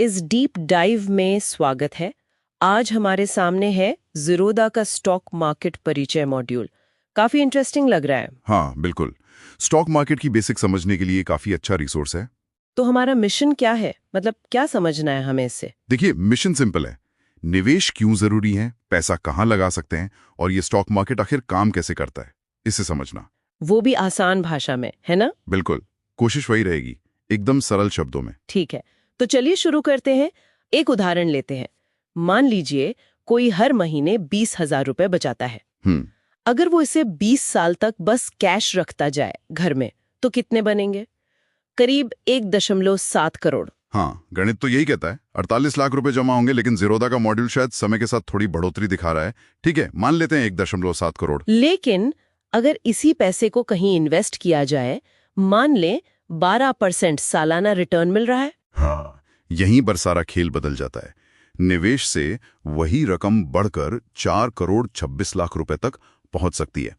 इस deep dive में स्वागत है। आज हमारे सामने है ज़ीरोधा का स्टॉक मार्केट परिचय मॉड्यूल। काफी इंटरेस्टिंग लग रहा है। हाँ, बिल्कुल। स्टॉक मार्केट की बेसिक समझने के लिए काफी अच्छा रिसोर्स है। तो हमारा मिशन क्या है, मतलब क्या समझना है हमें इससे? देखिए, मिशन सिंपल है। निवेश क्यों जरूरी है, पैसा कहाँ लगा सकते हैं, और ये स्टॉक मार्केट आखिर काम कैसे करता है, इसे समझना। वो भी आसान भाषा में, है ना? बिल्कुल, कोशिश वही रहेगी, एकदम सरल शब्दों में। ठीक है, तो चलिए शुरू करते हैं। एक उदाहरण लेते हैं। मान लीजिए कोई हर महीने 20,000 रुपए बचाता है। अगर वो इसे 20 साल तक बस कैश रखता जाए घर में, तो कितने बनेंगे? करीब 1.7 करोड़। हाँ, गणित तो यही कहता है। 48 लाख रुपए जमा होंगे, लेकिन ज़ीरोधा का मॉड्यूल शायद समय के साथ थोड़ी बढ़ोतरी दिखा रहा है। ठीक है, मान लेते हैं 1.7 करोड़। लेकिन अगर इसी पैसे को कहीं इन्वेस्ट किया जाए, मान लें 12% सालाना रिटर्न मिल रहा है। हाँ, यहीं पर सारा खेल बदल जाता है। निवेश से वही रकम बढ़कर 4 करोड़ 26 लाख रुपए तक पहुंच सकती है।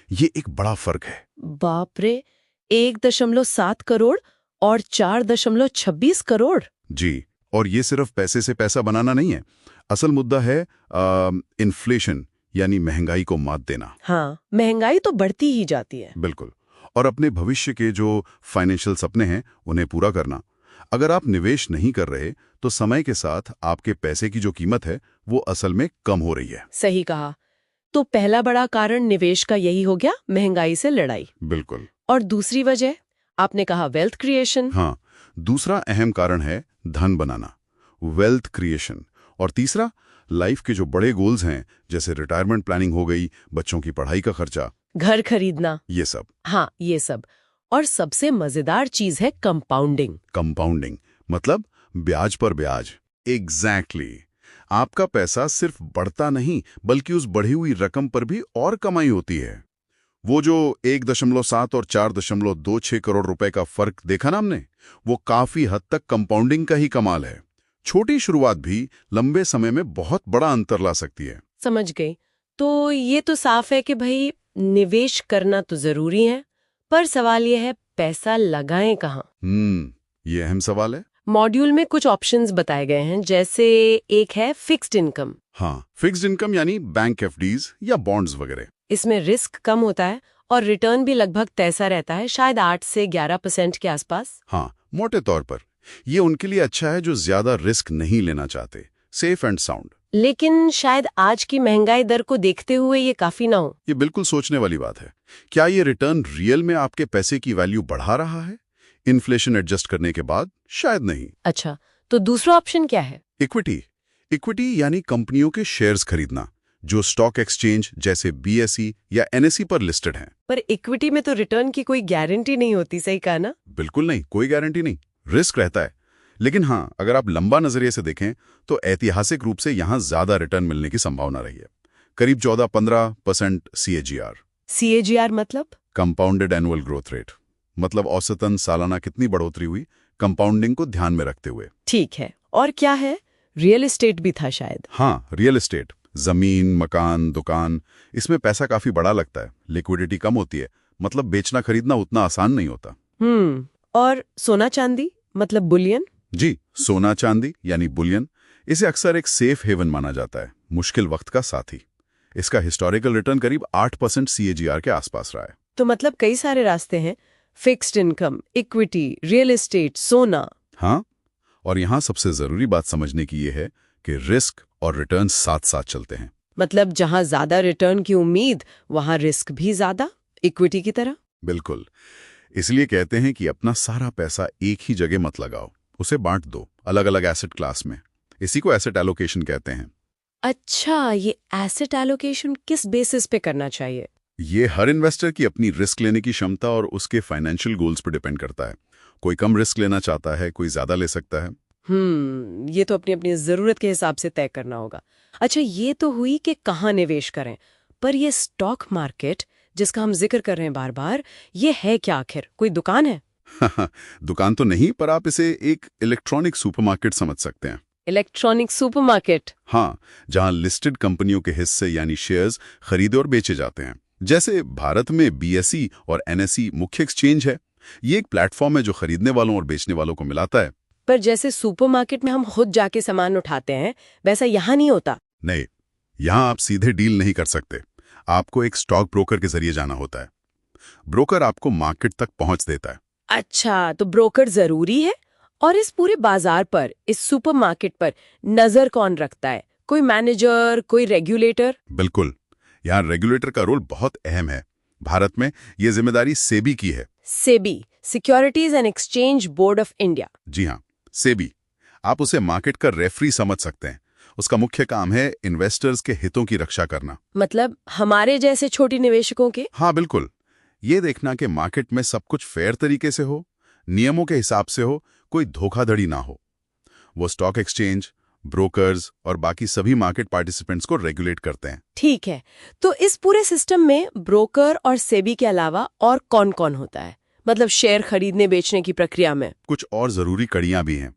ये एक बड़ा फर्क है। बाप रे, 1.7 करोड़ और 4.26 करोड़। जी, और ये सिर्फ पैसे से पैसा बनाना नहीं है। असल मुद्दा है इन्फ्लेशन, यानी महंगाई को मात देना। हाँ, महंगाई तो बढ़ती ही जाती है। बिल्कुल, और अपने भविष्य के जो फाइनेंशियल सपने हैं उन्हें पूरा करना। अगर आप निवेश नहीं कर रहे तो समय के साथ आपके पैसे की जो कीमत है वो असल में कम हो रही है। सही कहा। तो पहला बड़ा कारण निवेश का यही हो गया, महंगाई से लड़ाई। बिल्कुल। और दूसरी वजह आपने कहा वेल्थ क्रिएशन। हाँ, दूसरा अहम कारण है धन बनाना, वेल्थ क्रिएशन। और तीसरा, लाइफ के जो बड़े गोल्स हैं, जैसे रिटायरमेंट प्लानिंग हो गई, बच्चों की पढ़ाई का खर्चा, घर खरीदना, ये सब। हाँ, ये सब। और सबसे मजेदार चीज है कंपाउंडिंग। कंपाउंडिंग मतलब ब्याज पर ब्याज। एग्जैक्टली। आपका पैसा सिर्फ बढ़ता नहीं, बल्कि उस बढ़ी हुई रकम पर भी और कमाई होती है। वो जो 1.7 और 4.26 करोड़ रुपए का फर्क देखा ना हमने, वो काफी हद तक कंपाउंडिंग का ही कमाल है। छोटी शुरुआत भी लंबे समय में बहुत बड़ा अंतर ला सकती है। समझ गई। तो ये तो साफ है कि भाई निवेश करना तो जरूरी है, पर सवाल ये है पैसा लगाएं कहाँ? ये अहम सवाल है। मॉड्यूल में कुछ ऑप्शंस बताए गए हैं, जैसे एक है फिक्स्ड इनकम। हाँ, फिक्स्ड इनकम यानी बैंक एफडीज या बॉन्ड्स वगैरह। इसमें रिस्क कम होता है और रिटर्न भी लगभग तैसा रहता है, शायद 8 से 11% के आसपास। हाँ, मोटे तौर पर ये उनके लिए अच्छा है जो ज्यादा रिस्क नहीं लेना चाहते, सेफ एंड साउंड। लेकिन शायद आज की महंगाई दर को देखते हुए ये काफी ना हो। ये बिल्कुल सोचने वाली बात है। क्या ये रिटर्न रियल में आपके पैसे की वैल्यू बढ़ा रहा है इन्फ्लेशन एडजस्ट करने के बाद? शायद नहीं। अच्छा, तो दूसरा ऑप्शन क्या है? इक्विटी। इक्विटी यानी कंपनियों के शेयर्स खरीदना, जो स्टॉक एक्सचेंज जैसे बीएसई या एनएसई पर लिस्टेड हैं। पर इक्विटी में तो रिटर्न की कोई गारंटी नहीं होती, सही कहा ना? बिल्कुल नहीं, कोई गारंटी नहीं, रिस्क रहता है। लेकिन हाँ, अगर आप लंबा नजरिए से देखें तो ऐतिहासिक रूप से यहां ज्यादा रिटर्न मिलने की संभावना रही है। करीब 14-15% CAGR। CAGR मतलब? कंपाउंडेड एनुअल ग्रोथ रेट, मतलब औसतन सालाना कितनी बढ़ोतरी हुई, कंपाउंडिंग को ध्यान में रखते हुए। ठीक है, और क्या है? रियल एस्टेट भी था शायद। हाँ, रियल एस्टेट, जमीन, मकान, दुकान, इसमें पैसा काफी बड़ा लगता है, लिक्विडिटी कम होती है, मतलब बेचना खरीदना उतना आसान नहीं होता। और सोना चांदी मतलब बुलियन? जी, सोना चांदी यानी बुलियन, इसे अक्सर एक सेफ हेवन माना जाता है, मुश्किल वक्त का साथी। इसका हिस्टोरिकल रिटर्न करीब 8% CAGR के आसपास रहा है। तो मतलब कई सारे रास्ते हैं, fixed income, equity, real estate, सोना। हाँ, और यहाँ सबसे जरूरी बात समझने की ये है कि रिस्क और रिटर्न साथ साथ चलते हैं। मतलब जहां ज्यादा रिटर्न की उम्मीद, वहां रिस्क भी ज्यादा, इक्विटी की तरह। बिल्कुल, इसलिए कहते हैं कि अपना सारा पैसा एक ही जगह मत लगाओ, उसे बांट दो अलग अलग एसेट क्लास में। इसी को एसेट एलोकेशन कहते हैं। अच्छा, ये एसेट एलोकेशन किस बेसिस पे करना चाहिए? ये हर इन्वेस्टर की अपनी रिस्क लेने की क्षमता और उसके फाइनेंशियल गोल्स पर डिपेंड करता है। कोई कम रिस्क लेना चाहता है, कोई ज्यादा ले सकता है। ये तो अपनी अपनी जरूरत के हिसाब से तय करना होगा। अच्छा, ये तो हुई कि कहाँ निवेश करें, पर ये स्टॉक मार्केट जिसका हम जिक्र कर रहे हैं बार बार, ये है क्या आखिर? कोई दुकान है? दुकान तो नहीं, पर आप इसे एक इलेक्ट्रॉनिक सुपरमार्केट समझ सकते हैं। Electronic supermarket? हाँ, जहां लिस्टेड कंपनियों के हिस्से यानी शेयर्स खरीदे और बेचे जाते हैं। जैसे भारत में BSE और NSE मुख्य एक्सचेंज है। ये एक प्लेटफॉर्म है जो खरीदने वालों और बेचने वालों को मिलाता है। पर जैसे सुपरमार्केट में हम खुद जाके सामान उठाते हैं, वैसा यहाँ नहीं होता। नहीं, यहाँ आप सीधे डील नहीं कर सकते। आपको एक स्टॉक ब्रोकर के जरिए जाना होता है। ब्रोकर आपको मार्केट तक पहुंच देता है। अच्छा, तो ब्रोकर जरूरी है। और इस पूरे बाजार पर, इस सुपरमार्केट पर नजर कौन रखता है? कोई मैनेजर, कोई रेगुलेटर? बिल्कुल, यहाँ रेगुलेटर का रोल बहुत अहम है। भारत में ये जिम्मेदारी सेबी की है। SEBI, securities and exchange board of India. जी हाँ, सेबी। आप उसे मार्केट का रेफरी समझ सकते हैं। उसका मुख्य काम है इन्वेस्टर्स के हितों की रक्षा करना। मतलब हमारे जैसे छोटे निवेशकों के? हाँ बिल्कुल, ये देखना कि मार्केट में सब कुछ फेयर तरीके से हो, नियमों के हिसाब से हो, कोई धोखाधड़ी ना हो। वो स्टॉक एक्सचेंज, ब्रोकर्स और बाकी सभी मार्केट पार्टिसिपेंट्स को रेगुलेट करते हैं। ठीक है, तो इस पूरे सिस्टम में ब्रोकर और सेबी के अलावा और कौन कौन होता है? मतलब शेयर खरीदने बेचने की प्रक्रिया में। कुछ और जरूरी कड़ियां भी हैं,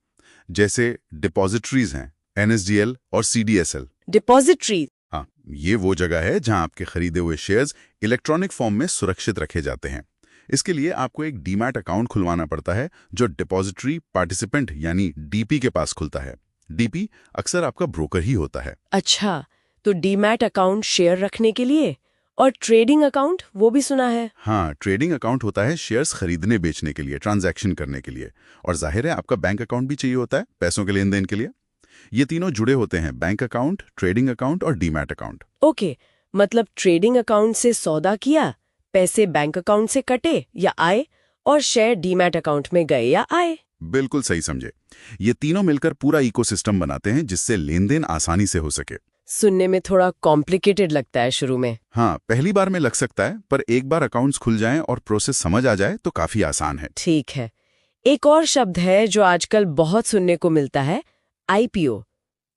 जैसे डिपॉजिटरीज हैं, NSDL और CDSL। डिपॉजिटरी? हाँ, ये वो जगह है जहां आपके खरीदे हुए शेयर्स इलेक्ट्रॉनिक फॉर्म में सुरक्षित रखे जाते हैं। इसके लिए आपको एक डीमैट अकाउंट खुलवाना पड़ता है, जो डिपॉजिटरी पार्टिसिपेंट यानी DP के पास खुलता है। DP अक्सर आपका ब्रोकर ही होता है। अच्छा, तो डीमैट अकाउंट शेयर रखने के लिए, और ट्रेडिंग अकाउंट वो भी सुना है। हाँ, ट्रेडिंग अकाउंट होता है शेयर्स खरीदने बेचने के लिए, ट्रांजैक्शन करने के लिए। और जाहिर है आपका बैंक अकाउंट भी चाहिए होता है पैसों के लेन देन के लिए। ये तीनों जुड़े होते हैं, बैंक अकाउंट, ट्रेडिंग अकाउंट और डीमैट अकाउंट। ओके, मतलब ट्रेडिंग अकाउंट से सौदा किया, पैसे बैंक अकाउंट से कटे या आए, और शेयर डीमैट अकाउंट में गए या आए। बिल्कुल सही समझे। ये तीनों मिलकर पूरा इकोसिस्टम बनाते हैं जिससे लेन देन आसानी से हो सके। सुनने में थोड़ा कॉम्प्लिकेटेड लगता है शुरू में। हाँ, पहली बार में लग सकता है, पर एक बार अकाउंट्स खुल जाएं और प्रोसेस समझ आ जाए तो काफी आसान है। ठीक है, एक और शब्द है जो आजकल बहुत सुनने को मिलता है, IPO।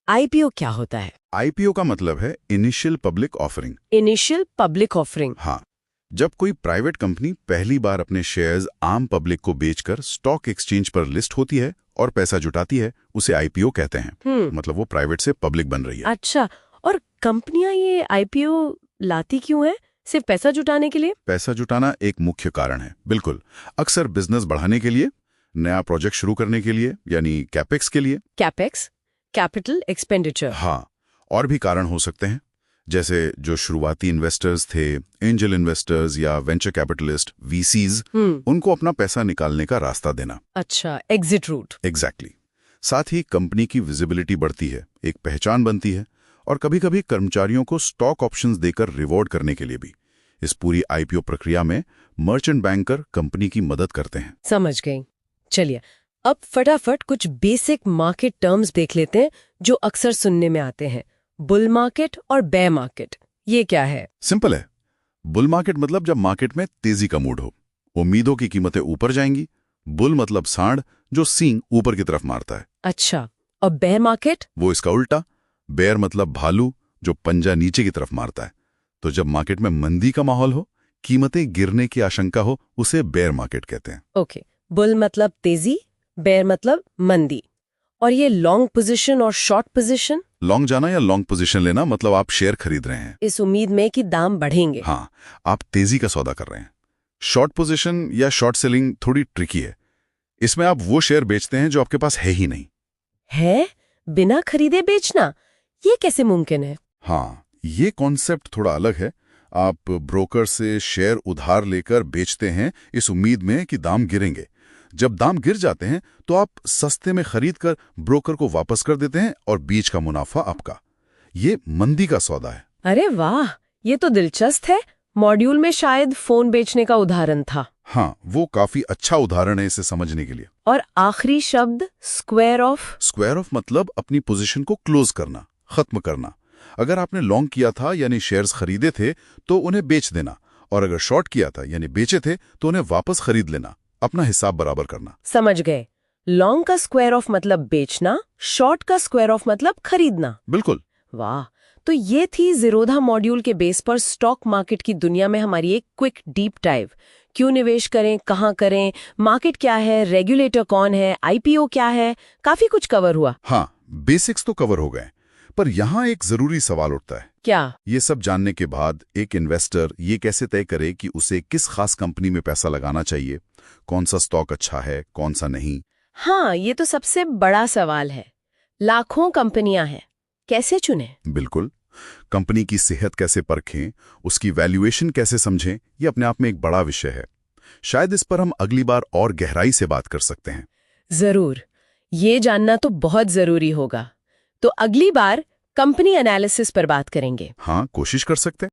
IPO क्या होता है? IPO का मतलब है initial public offering. Initial public offering. हाँ, जब कोई प्राइवेट कंपनी पहली बार अपने शेयर्स आम पब्लिक को बेचकर स्टॉक एक्सचेंज पर लिस्ट होती है और पैसा जुटाती है, उसे IPO कहते हैं। मतलब वो प्राइवेट से पब्लिक बन रही है। अच्छा, और कंपनियां ये IPO लाती क्यों है? सिर्फ पैसा जुटाने के लिए? पैसा जुटाना एक मुख्य कारण है, बिल्कुल। अक्सर बिजनेस बढ़ाने के लिए, नया प्रोजेक्ट शुरू करने के लिए, यानी कैपेक्स के लिए। Capex, capital expenditure. हाँ, और भी कारण हो सकते हैं, जैसे जो शुरुआती इन्वेस्टर्स थे, एंजल इन्वेस्टर्स या वेंचर कैपिटलिस्ट, VCs, उनको अपना पैसा निकालने का रास्ता देना। अच्छा, एग्जिट रूट। एग्जैक्टली। साथ ही कंपनी की विजिबिलिटी बढ़ती है, एक पहचान बनती है, और कभी-कभी कर्मचारियों को स्टॉक ऑप्शंस देकर रिवॉर्ड करने के लिए भी। इस पूरी IPO प्रक्रिया में मर्चेंट बैंकर कंपनी की मदद करते हैं। समझ गई। चलिए, अब फटाफट कुछ बेसिक मार्केट टर्म्स देख लेते हैं जो अक्सर सुनने में आते हैं। बुल मार्केट और बेयर मार्केट, ये क्या है? सिंपल है। बुल मार्केट मतलब जब मार्केट में तेजी का मूड हो, उम्मीदों की कीमतें ऊपर जाएंगी। बुल मतलब सांड जो सींग ऊपर की तरफ मारता है। अच्छा, और बेयर मार्केट? वो इसका उल्टा। बेयर मतलब भालू जो पंजा नीचे की तरफ मारता है। तो जब मार्केट में मंदी का माहौल हो, कीमतें गिरने की आशंका हो, उसे बेयर मार्केट कहते हैं। ओके, बुल मतलब तेजी, बेयर मतलब मंदी। और ये लॉन्ग पोजीशन और शॉर्ट पोजीशन? लॉन्ग जाना या लॉन्ग पोजीशन लेना मतलब आप शेयर खरीद रहे हैं इस उम्मीद में कि दाम बढ़ेंगे। हाँ, आप तेजी का सौदा कर रहे हैं। शॉर्ट पोजीशन या शॉर्ट सेलिंग थोड़ी ट्रिकी है। इसमें आप वो शेयर बेचते हैं जो आपके पास है ही नहीं। है? बिना खरीदे बेचना, ये कैसे मुमकिन है? हाँ, ये कॉन्सेप्ट थोड़ा अलग है। आप ब्रोकर से शेयर उधार लेकर बेचते हैं इस उम्मीद में कि दाम गिरेंगे। जब दाम गिर जाते हैं तो आप सस्ते में खरीद कर ब्रोकर को वापस कर देते हैं और बीच का मुनाफा आपका। ये मंदी का सौदा है। अरे वाह, ये तो दिलचस्प है। मॉड्यूल में शायद फोन बेचने का उदाहरण था। हाँ, वो काफी अच्छा उदाहरण है इसे समझने के लिए। और आखिरी शब्द स्क्वायर ऑफ? स्क्वायर ऑफ मतलब अपनी पोजीशन को क्लोज करना, खत्म करना। अगर आपने लॉन्ग किया था यानी शेयर्स खरीदे थे तो उन्हें बेच देना, और अगर शॉर्ट किया था यानी बेचे थे तो उन्हें वापस खरीद लेना, अपना हिसाब बराबर करना। समझ गए। लॉन्ग का स्क्वायर ऑफ मतलब बेचना, शॉर्ट का स्क्वायर ऑफ मतलब खरीदना। बिल्कुल। वाह, तो ये थी ज़ीरोधा मॉड्यूल के बेस पर स्टॉक मार्केट की दुनिया में हमारी एक क्विक डीप डाइव। क्यों निवेश करें, कहाँ करें, मार्केट क्या है, रेगुलेटर कौन है, IPO क्या है, काफी कुछ कवर हुआ। हाँ, बेसिक्स तो कवर हो गए, पर यहाँ एक जरूरी सवाल उठता है। क्या? ये सब जानने के बाद एक इन्वेस्टर ये कैसे तय करे कि उसे किस खास कंपनी में पैसा लगाना चाहिए, कौन सा स्टॉक अच्छा है, कौन सा नहीं? हाँ, ये तो सबसे बड़ा सवाल है। लाखों कंपनियां हैं, कैसे चुने? बिल्कुल। कंपनी की सेहत कैसे परखें, उसकी वैल्यूएशन कैसे समझें, ये अपने आप में एक बड़ा विषय है। शायद इस पर हम अगली बार और गहराई से बात कर सकते हैं। जरूर, ये जानना तो बहुत जरूरी होगा। तो अगली बार कंपनी एनालिसिस पर बात करेंगे। हाँ, कोशिश कर सकते हैं।